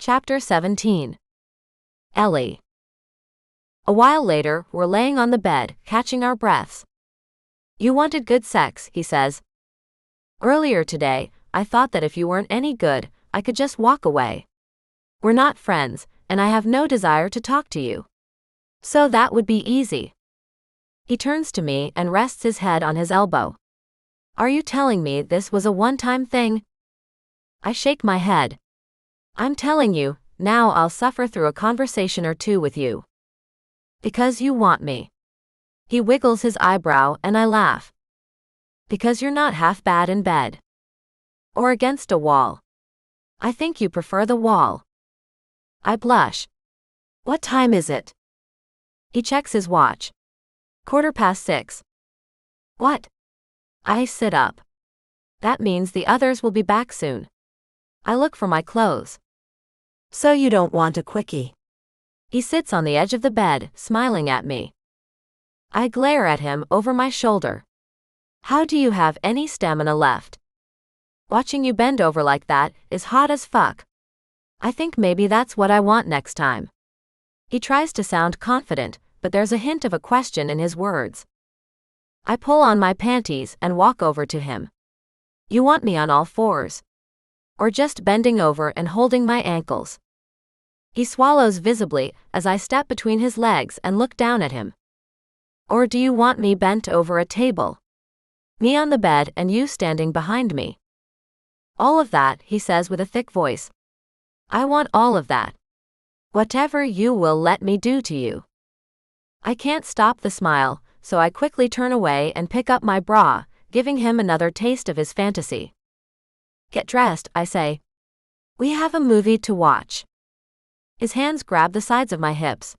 Chapter 17. Ellie. A while later, we're laying on the bed, catching our breaths. "You wanted good sex," he says. "Earlier today, I thought that if you weren't any good, I could just walk away. We're not friends, and I have no desire to talk to you. So that would be easy." He turns to me and rests his head on his elbow. "Are you telling me this was a one-time thing?" I shake my head. "I'm telling you, now I'll suffer through a conversation or two with you. Because you want me." He wiggles his eyebrow and I laugh. "Because you're not half bad in bed. Or against a wall. I think you prefer the wall." I blush. "What time is it?" He checks his watch. 6:15. "What?" I sit up. "That means the others will be back soon." I look for my clothes. "So you don't want a quickie?" He sits on the edge of the bed, smiling at me. I glare at him over my shoulder. "How do you have any stamina left? Watching you bend over like that is hot as fuck. I think maybe that's what I want next time." He tries to sound confident, but there's a hint of a question in his words. I pull on my panties and walk over to him. "You want me on all fours? Or just bending over and holding my ankles?" He swallows visibly as I step between his legs and look down at him. "Or do you want me bent over a table? Me on the bed and you standing behind me?" "All of that," he says with a thick voice. "I want all of that. Whatever you will let me do to you." I can't stop the smile, so I quickly turn away and pick up my bra, giving him another taste of his fantasy. "Get dressed," I say. "We have a movie to watch." His hands grab the sides of my hips.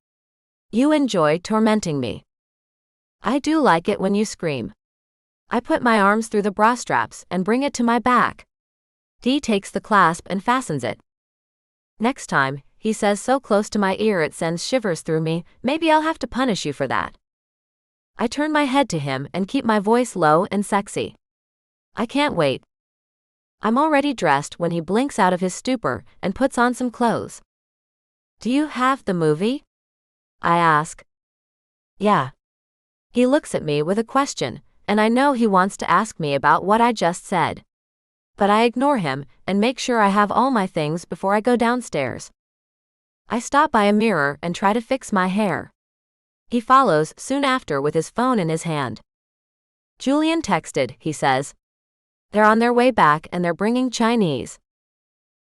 "You enjoy tormenting me." "I do like it when you scream." I put my arms through the bra straps and bring it to my back. D takes the clasp and fastens it. "Next time," he says so close to my ear it sends shivers through me, "maybe I'll have to punish you for that." I turn my head to him and keep my voice low and sexy. "I can't wait." I'm already dressed when he blinks out of his stupor and puts on some clothes. "Do you have the movie?" I ask. "Yeah." He looks at me with a question, and I know he wants to ask me about what I just said. But I ignore him and make sure I have all my things before I go downstairs. I stop by a mirror and try to fix my hair. He follows soon after with his phone in his hand. "Julian texted," he says. "They're on their way back and they're bringing Chinese."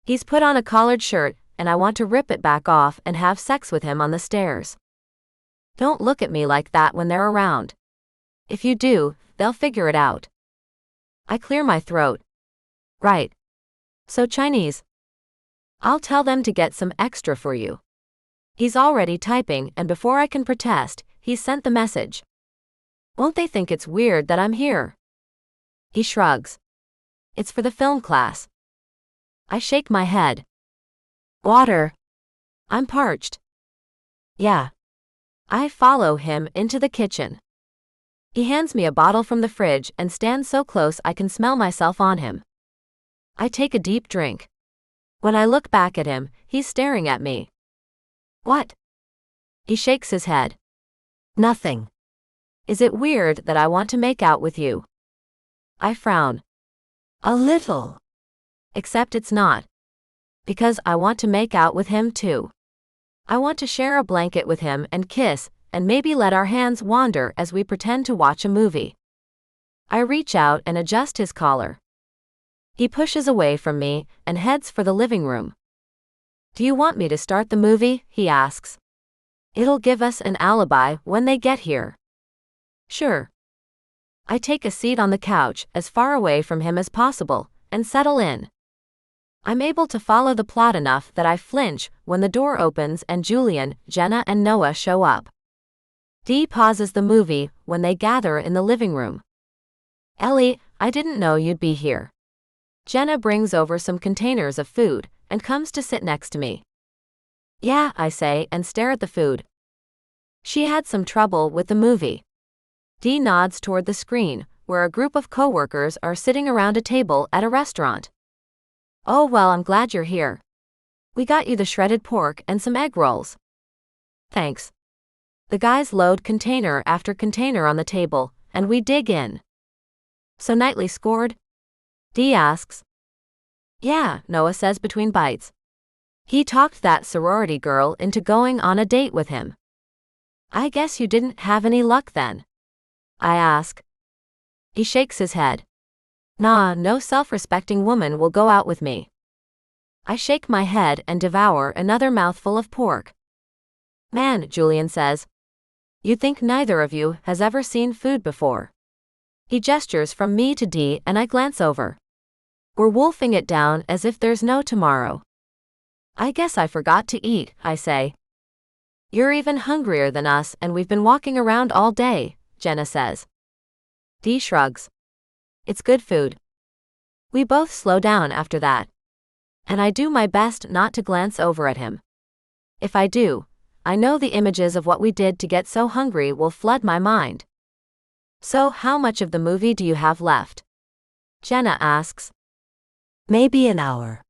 He's put on a collared shirt, and I want to rip it back off and have sex with him on the stairs. "Don't look at me like that when they're around. If you do, they'll figure it out." I clear my throat. "Right. So Chinese. I'll tell them to get some extra for you." He's already typing, and before I can protest, he's sent the message. "Won't they think it's weird that I'm here?" He shrugs. "It's for the film class." I shake my head. "Water. I'm parched." "Yeah." I follow him into the kitchen. He hands me a bottle from the fridge and stands so close I can smell myself on him. I take a deep drink. When I look back at him, he's staring at me. "What?" He shakes his head. "Nothing." "Is it weird that I want to make out with you?" I frown. "A little." Except it's not. Because I want to make out with him too. I want to share a blanket with him and kiss, and maybe let our hands wander as we pretend to watch a movie. I reach out and adjust his collar. He pushes away from me and heads for the living room. "Do you want me to start the movie?" he asks. "It'll give us an alibi when they get here." "Sure." I take a seat on the couch as far away from him as possible and settle in. I'm able to follow the plot enough that I flinch when the door opens and Julian, Jenna and Noah show up. D pauses the movie when they gather in the living room. "Ellie, I didn't know you'd be here." Jenna brings over some containers of food and comes to sit next to me. "Yeah," I say and stare at the food. "She had some trouble with the movie." D nods toward the screen, where a group of coworkers are sitting around a table at a restaurant. "Oh well, I'm glad you're here." We got you the shredded pork and some egg rolls. Thanks. The guys load container after container on the table, and we dig in. So Knightley scored? Dee asks. Yeah, Noah says between bites. He talked that sorority girl into going on a date with him. I guess you didn't have any luck then? I ask. He shakes his head. Nah, no self-respecting woman will go out with me. I shake my head and devour another mouthful of pork. Man, Julian says. You'd think neither of you has ever seen food before. He gestures from me to Dee and I glance over. We're wolfing it down as if there's no tomorrow. I guess I forgot to eat, I say. You're even hungrier than us and we've been walking around all day, Jenna says. Dee shrugs. It's good food. We both slow down after that. And I do my best not to glance over at him. If I do, I know the images of what we did to get so hungry will flood my mind. So how much of the movie do you have left? Jenna asks. Maybe an hour.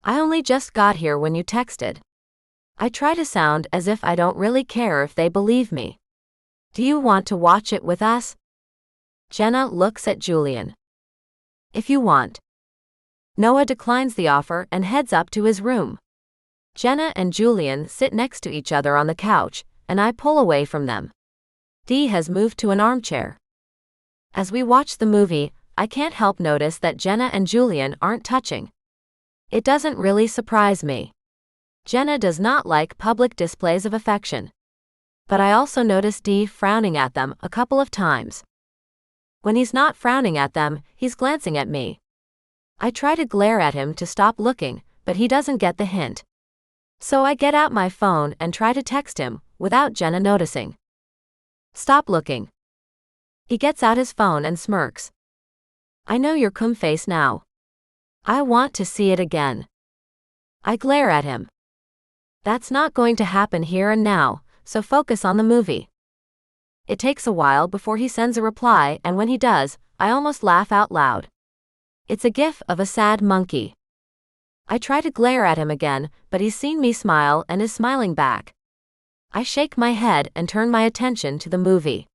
I only just got here when you texted. I try to sound as if I don't really care if they believe me. Do you want to watch it with us? Jenna looks at Julian. If you want. Noah declines the offer and heads up to his room. Jenna and Julian sit next to each other on the couch, and I pull away from them. Dee has moved to an armchair. As we watch the movie, I can't help notice that Jenna and Julian aren't touching. It doesn't really surprise me. Jenna does not like public displays of affection. But I also notice Dee frowning at them a couple of times. When he's not frowning at them, he's glancing at me. I try to glare at him to stop looking, but he doesn't get the hint. So I get out my phone and try to text him, without Jenna noticing. Stop looking. He gets out his phone and smirks. I know your cum face now. I want to see it again. I glare at him. That's not going to happen here and now, so focus on the movie. It takes a while before he sends a reply, and when he does, I almost laugh out loud. It's a gif of a sad monkey. I try to glare at him again, but he's seen me smile and is smiling back. I shake my head and turn my attention to the movie.